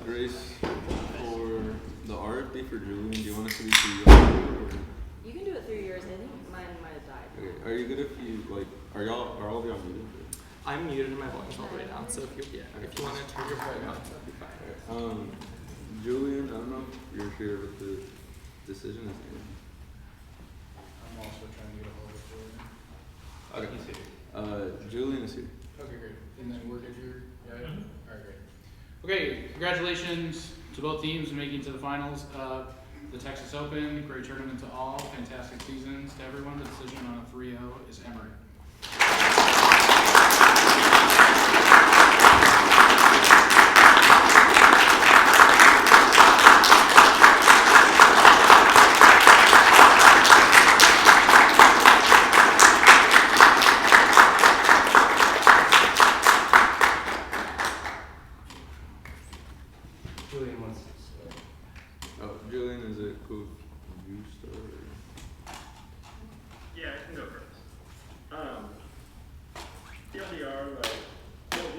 Grace, for the RFD for Julian, do you want us to be 3 years? You can do it 3 years. I think mine might have died. Okay. Are you good if you are all of y'all muted? I'm muted and my volume's all the way down, so if you want to turn your volume up, that'd be fine. Alright. Julian, I don't know if you're here with the decision. I'm also trying to get a hold of Julian. Okay. He's here. Julian is here. Okay, great. And then we're good here? Yeah. Alright, great. Okay, congratulations to both teams in making it to the finals of the Texas Open. Great tournament to all. Fantastic seasons to everyone. The decision on a 3-0 is Emory. Julian wants to start. Oh, Julian, is it cool if you start? Yeah, I can go first. TLDR,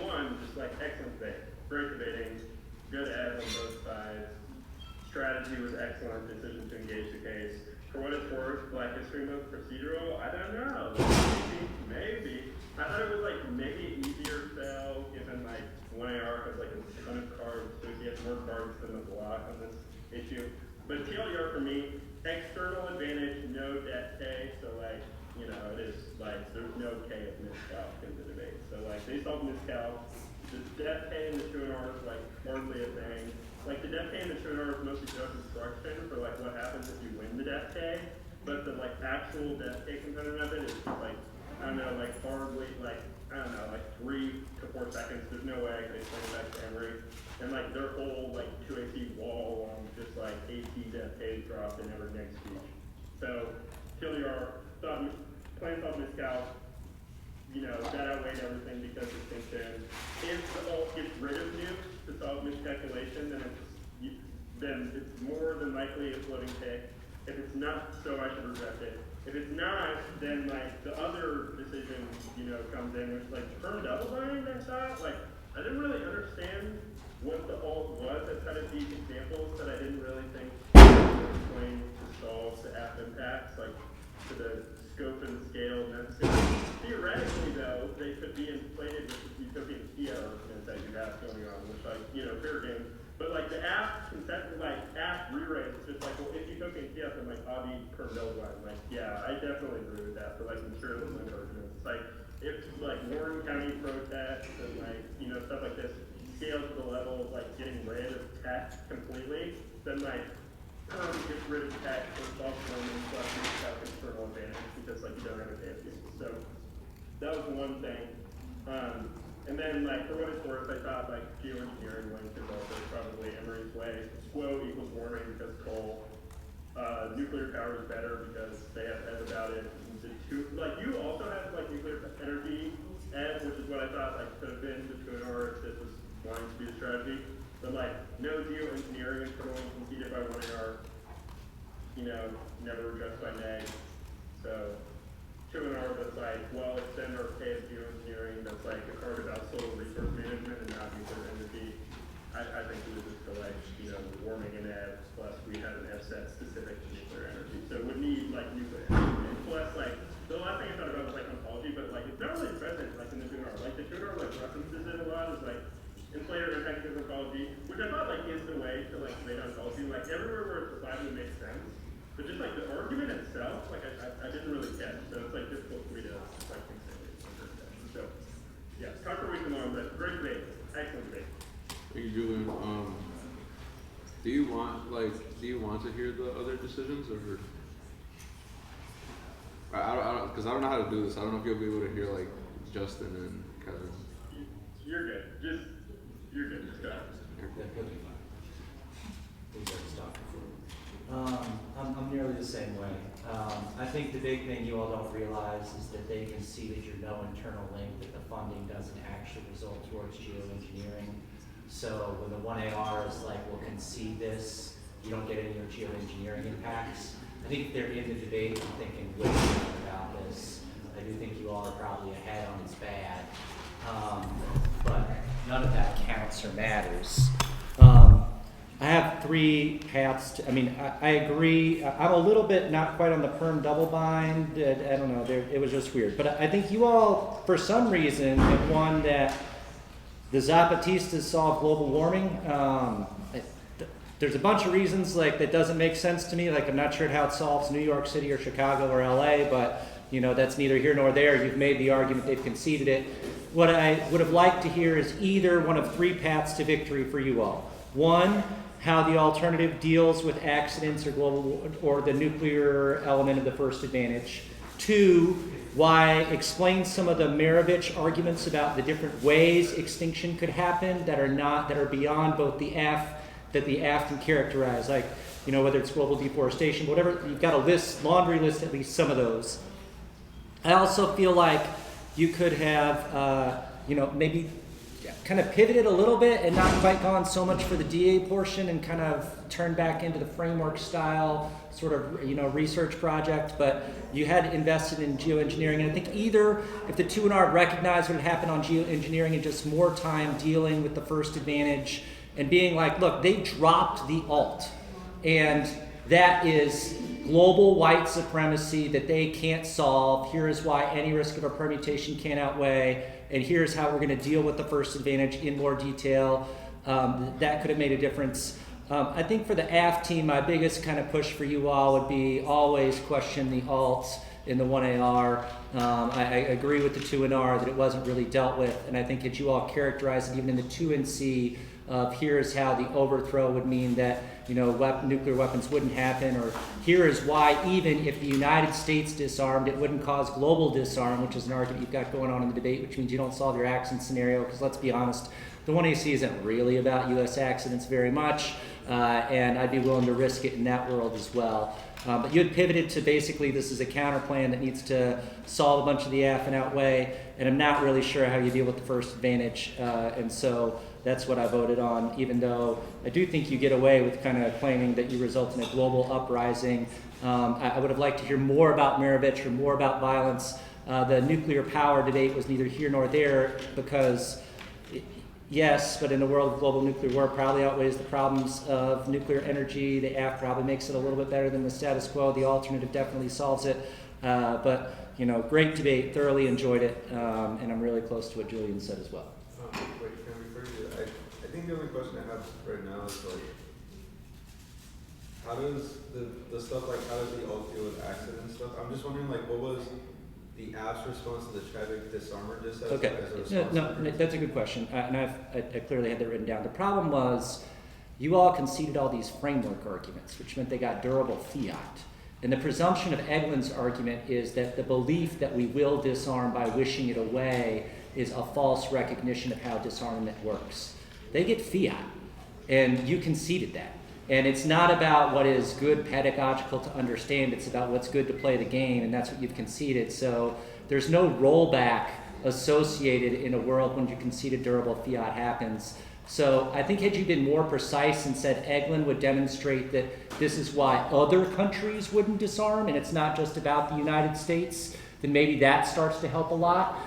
one, just excellent debate. Great debating, good ads on both sides. Strategy was excellent, decision to engage the case. For what it's worth, Black History Month procedural, I don't know. Maybe. I thought it would maybe easier sell, given 1AR has a ton of cards, so he has more cards than the block on this issue. But TLDR for me, external advantage, no debt pay, so it is there's no K of miscalc in the debate. So they solved miscalc. The debt pay and the 2NR is hardly a thing. The debt pay and the 2NR is mostly just instruction for what happens if you win the debt pay. But the actual debt pay component of it is I don't know, hardly 3 to 4 seconds. There's no way I could explain it back to Emory. And their whole 2AC wall on just AT debt pay dropped in every next speech. So TLDR plan solved miscalc, that outweighed everything because distinction. If the alt gets rid of nukes to solve miscalculation, then it's more than likely a floating pick. If it's not, so I should reject it. If it's not, then the other decision, comes in, which term double bind, I thought. I didn't really understand what the alt was. I tried to see examples that I didn't really think were explained to solve the app impacts, to the scope and scale necessary. Theoretically, though, they could be inflated with the utopian fiat argument that you have going on, which fair game. But the app concept, app rewrite is just well, if utopian fiat, then Audi per line. Yeah, I definitely agree with that for material limit arguments. If Warren County protests and stuff like this scale to the level of getting rid of tax completely, then Perm gets rid of tax for self-learning plus without external advantage because you don't have a fancy. So that was one thing. And then for what it's worth, I thought geoengineering link is also probably Emory's way. Squo equals warming because coal. Nuclear power is better because they have ed about it. You also have nuclear energy ed, which is what I thought could have been the 2NR if this was wanting to be the strategy. But no geoengineering internal conceded by 1AR, never addressed by neg. So 2NR that's well, extend our pay of geoengineering that's a card about solar resource management and not nuclear energy. I think it was just warming and ed, plus we had an F set specific to nuclear energy. So it would need nuclear energy. Plus the last thing I thought about was ontology, but it's not really present in the 2NR. The 2NR references it a lot as inflator effective ontology, which I thought is the way to create ontology. Everywhere where it's applied it makes sense. But just the argument itself, I didn't really catch. So it's difficult for me to consider. So yeah, controversy along, but great debate. Excellent debate. Thank you, Julian. Do you want to hear the other decisions, or I don't because I don't know how to do this. I don't know if you'll be able to hear Justin and Kevin. You're good. You're good. Just go. I'm nearly the same way. I think the big thing you all don't realize is that they can see that you're no internal link, that the funding doesn't actually result towards geoengineering. So when the 1AR is we'll concede this, you don't get any of your geoengineering impacts. I think if they're in the debate and thinking way about this, I do think you all are probably ahead on it's bad. But none of that counts or matters. I have three paths to, I agree. I'm a little bit not quite on the perm double bind. I don't know, it was just weird. But I think you all, for some reason, have won that the Zapatistas solve global warming. There's a bunch of reasons like that doesn't make sense to me. Like I'm not sure how it solves New York City or Chicago or LA, but you know, that's neither here nor there. You've made the argument, they've conceded it. What I would have liked to hear is either one of three paths to victory for you all. One, how the alternative deals with accidents or global or the nuclear element of the first advantage. Two, why explain some of the Maravich arguments about the different ways extinction could happen that are beyond both the AF that the AF can characterize, like, you know, whether it's global deforestation, whatever, you've got a list, laundry list, at least some of those. I also feel like you could have, you know, maybe kind of pivoted a little bit and not quite gone so much for the DA portion and kind of turned back into the framework style sort of, you know, research project, but you had invested in geoengineering. And I think either if the 2NR recognized what had happened on geoengineering and just more time dealing with the first advantage and being like, look, they dropped the alt, and that is global white supremacy that they can't solve. Here is why any risk of a permutation can't outweigh, and here's how we're going to deal with the first advantage in more detail. That could have made a difference. I think for the AF team, my biggest kind of push for you all would be always question the alts in the 1AR. I agree with the 2NR that it wasn't really dealt with, and I think that you all characterize it even in the 2NC of here's how the overthrow would mean that, you know, nuclear weapons wouldn't happen, or here is why even if the United States disarmed, it wouldn't cause global disarm, which is an argument you've got going on in the debate, which means you don't solve your accident scenario, because let's be honest, the 1AC isn't really about U.S. accidents very much, and I'd be willing to risk it in that world as well. But you had pivoted to basically this is a counter plan that needs to solve a bunch of the AF and outweigh, and I'm not really sure how you deal with the first advantage, and so that's what I voted on, even though I do think you get away with kind of claiming that you result in a global uprising. I would have liked to hear more about Maravich or more about violence. The nuclear power debate was neither here nor there because, yes, but in a world of global nuclear war, probably outweighs the problems of nuclear energy. The AF probably makes it a little bit better than the status quo. The alternative definitely solves it. But, you know, great debate, thoroughly enjoyed it, and I'm really close to what Julian said as well. Wait, can we first do that? I think the only question I have right now is like, how does the stuff like, how does the alt deal with accident stuff? I'm just wondering like, what was the AF's response to the tragic disarmer just as, Okay, as a response? no, that's a good question, and I clearly had that written down. The problem was you all conceded all these framework arguments, which meant they got durable fiat. And the presumption of Eglin's argument is that the belief that we will disarm by wishing it away is a false recognition of how disarmament works. They get fiat, and you conceded that. And it's not about what is good pedagogical to understand, it's about what's good to play the game, and that's what you've conceded. So there's no rollback associated in a world when you conceded durable fiat happens. So I think had you been more precise and said Eglin would demonstrate that this is why other countries wouldn't disarm, and it's not just about the United States, then maybe that starts to help a lot.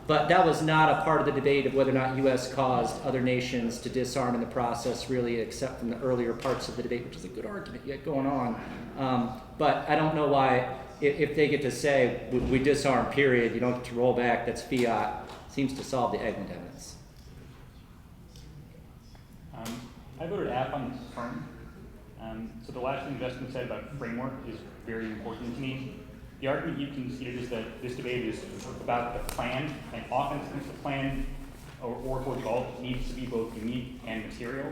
But that was not a part of the debate of whether or not U.S. caused other nations to disarm in the process, really, except from the earlier parts of the debate, which is a good argument yet going on. But I don't know why, if they get to say, we disarm, period, you don't get to roll back, that's fiat, seems to solve the Eglin evidence. I voted AF on firm. So the last thing Justin said about framework is very important to me. The argument you conceded is that this debate is about the plan, and often since the plan or towards alt needs to be both unique and material.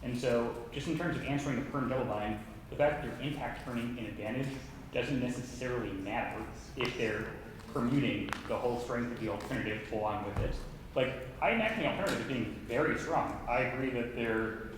And so just in terms of answering the perm double bind, the fact that they're impact turning in advantage doesn't necessarily matter if they're permuting the whole strength of the alternative along with it. Like, I imagine the alternative as being very strong. I agree that they're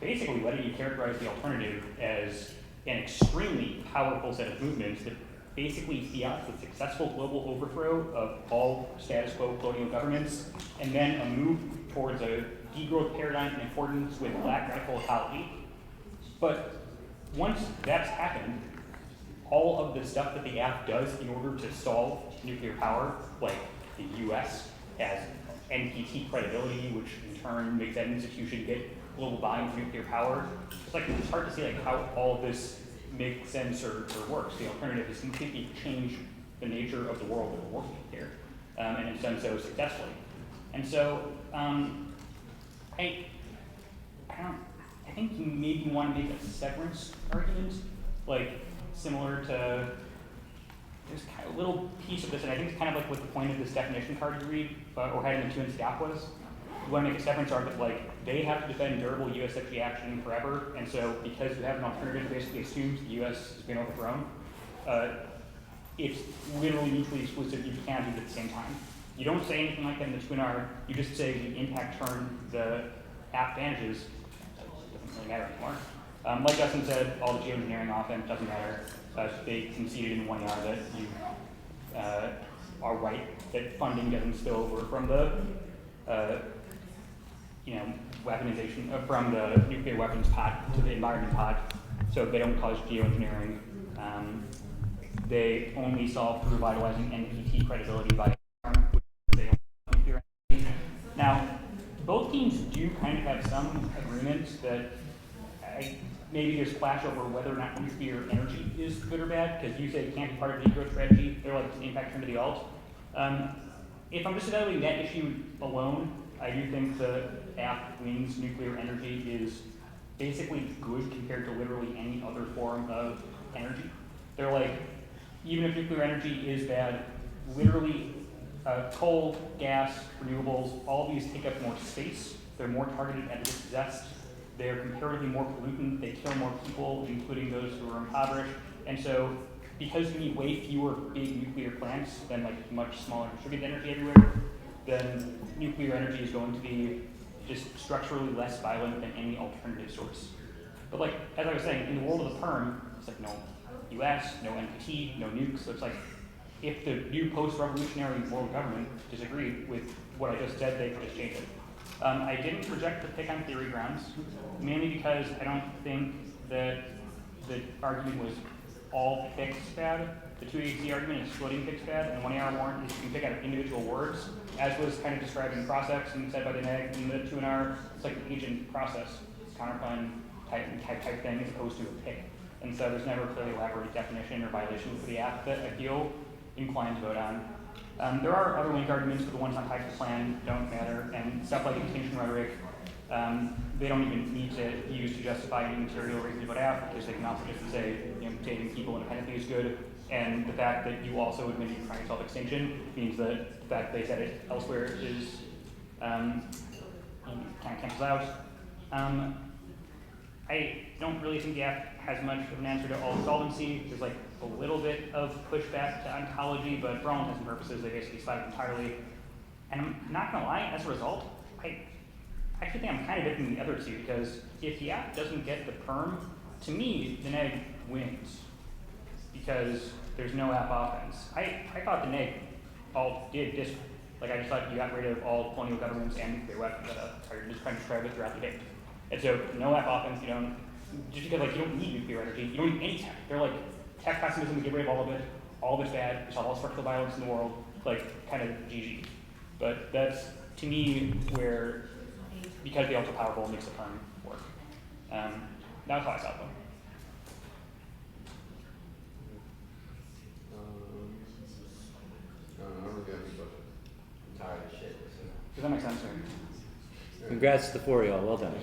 basically letting you characterize the alternative as an extremely powerful set of movements that basically fiats the successful global overthrow of all status quo colonial governments, and then a move towards a degrowth paradigm in accordance with black radical ecology. But once that's happened, all of the stuff that the AF does in order to solve nuclear power, like the US has NPT credibility, which in turn makes that institution get global buy-in for nuclear power. It's hard to see like how all of this makes sense or works. The alternative is completely change the nature of the world that we're working in here, and it's done so successfully. And so I think you maybe want to make a severance argument, like similar to, there's kind of a little piece of this, and I think it's kind of like what the point of this definition card you read, or had in the 2 in staff was. You want to make a severance argument like they have to defend durable U.S. energy action forever, and so because you have an alternative that basically assumes the U.S. has been overthrown, it's literally mutually exclusive. You can't do it at the same time. You don't say anything like that in the 2 NR. You just say the impact turn the app advantages. It doesn't really matter anymore. Like Justin said, all the geoengineering often doesn't matter. They conceded in 1 ER that you are right, that funding doesn't spill over from the weaponization, from the nuclear weapons pot to the environment pot, so they don't cause geoengineering. They only solve through revitalizing NPT credibility by nuclear energy. Now, both teams do kind of have some agreements that maybe there's clash over whether or not nuclear energy is good or bad, because you say it can't be part of the growth strategy. They're like, it's an impact turn to the alt. If I'm just evaluating that issue alone, I do think the app wins nuclear energy is basically good compared to literally any other form of energy. They're like, even if nuclear energy is bad, literally coal, gas, renewables, all of these take up more space. They're more targeted at dispossessed. They're comparatively more pollutant. They kill more people, including those who are impoverished. And so, because you need way fewer big nuclear plants than like much smaller distributed energy everywhere, then nuclear energy is going to be just structurally less violent than any alternative source. But like, as I was saying, in the world of the perm, it's like no US, no NPT, no nukes. So it's like, if the new post-revolutionary world government disagreed with what I just said, they could just change it. I didn't project the pick on theory grounds, mainly because I don't think that the argument was all picks bad. The 2AC argument is splitting picks bad, and the 1 AR warrant is you can pick out individual words, as was kind of described in process and said by the NEG in the 2 NR. It's like an agent process, counterclaim type thing, as opposed to a pick. And so there's never a clearly elaborate definition or violation for the app that I feel inclined to vote on. There are other link arguments, but the ones on type of plan don't matter, and stuff like extinction rhetoric, they don't even need to use to justify any material reason to vote out, because they can also just say, saving people independently is good, and the fact that you also admit you're trying to solve extinction means that the fact they said it elsewhere is kind of cancels out. I don't really think the app has much of an answer to all solvency. There's like a little bit of pushback to ontology, but for all intents and purposes, they basically spot it entirely. And I'm not gonna lie, as a result, I actually think I'm kind of picking the other two, because if the app doesn't get the perm, to me, the NEG wins, because there's no app offense. I thought the NEG all did this, like I just thought you got rid of all colonial governments and nuclear weapons that are just trying to describe it throughout the day. And so no app offense, you don't, just because like you don't need nuclear energy, you don't need any tech. They're like, tech pessimism, we get rid of all of it's bad, we solve all structural violence in the world, like kind of GG. But that's, to me, where, because the ultra powerful makes the perm work. That's how I saw it though. I don't really have any questions. I'm tired of shit. Does that make sense? Or? Congrats to the 4 of y'all. Well done.